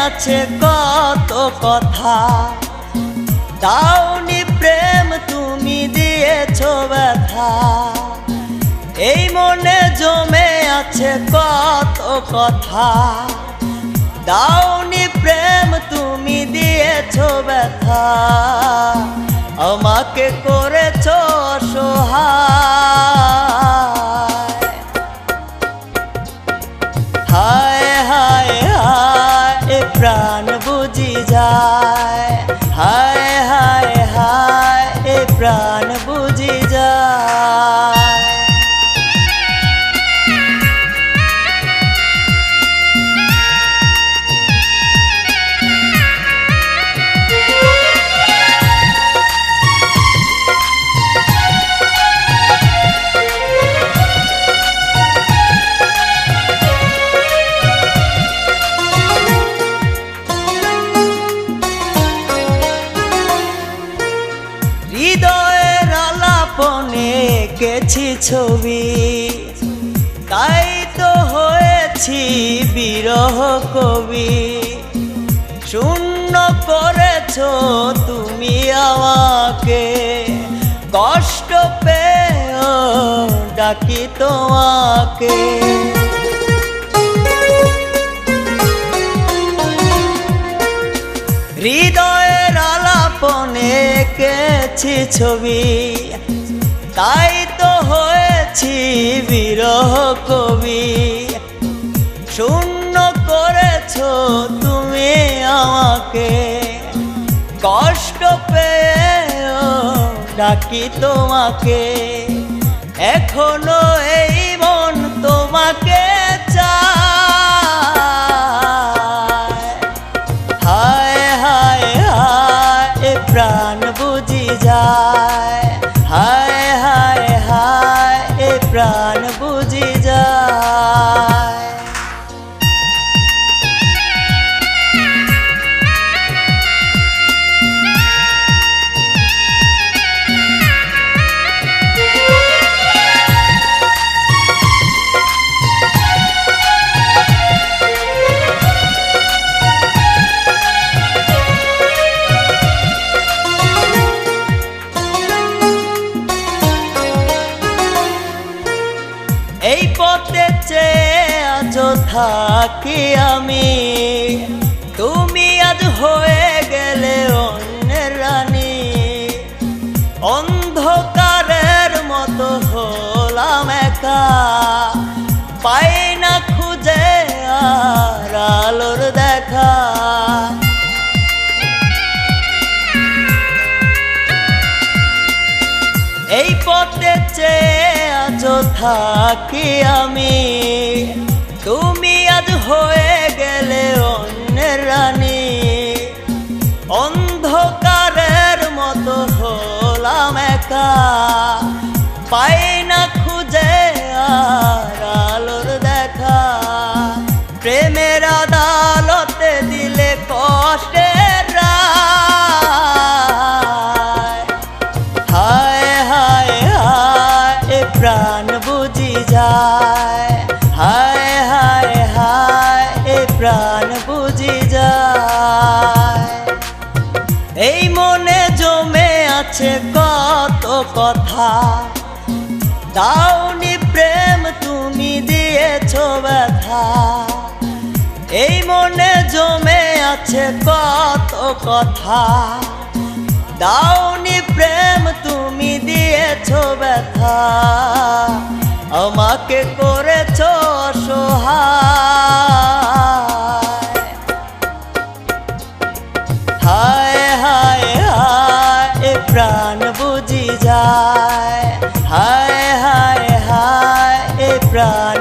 আছে কত কথা, দাওনি প্রেম তুমি দিয়েছো ব্যথা। এই মনে জমে আছে কত কথা, দাওনি প্রেম তুমি দিয়েছো ব্যথা। আমাকে করেছো অসহায়, হায় হায় হায় প্রাণ বুঝি যায়, হায় হায় হায় প্রাণ বুঝি যায়। হৃদয়ের আলাপনে এঁকেছি ছবি, তাই তো হয়েছি বিরহ কবি। শূন্য করেছো তুমি আমাকে, কষ্ট পেয়েও ডাকি তোমাকে। হৃদয়ের আলাপনে এঁকেছি ছবি, তাই তো হয়েছি বিরহ কবি। শূন্য করেছো তুমি আমাকে, কষ্ট পেয়েও ডাকি তোমাকে। এখনো এই মন তোমাকে চায়, হায় হায় হায় প্রাণ বুঝি যায়, হায় হায় হায় প্রাণ বুঝি যায়। এই পথে চেয়ে আজও থাকি আমি, তুমি আজ হয়ে গেলে অন্যের রানী। অন্ধকারের মতো হলাম একা, পাই না খুঁজে আর আলোর দেখা। এই পথে চেয়ে আজও থাকি আমি, তুমি আজ হয়ে গেলে অন্যের রানী। অন্ধকারের মতো হলাম একা, পাই না খুঁজে আর আলোর দেখা। প্রেমের আদালতে দিলে কষ্টের রায়, হায় হায় হায় প্রাণ বুঝি যায়, হায় হায় হায় প্রাণ বুঝি যায়। এই মনে জমে আছে কত কথা, দাওনি প্রেম তুমি দিয়েছো ব্যথা। এই মনে জমে আছে কত কথা, দাওনি প্রেম তুমি দিয়েছো ব্যথা। আমাকে করেছো অসহায়, হায় হায় হায় প্রাণ বুঝি যায়, হায় হায় হায় প্রাণ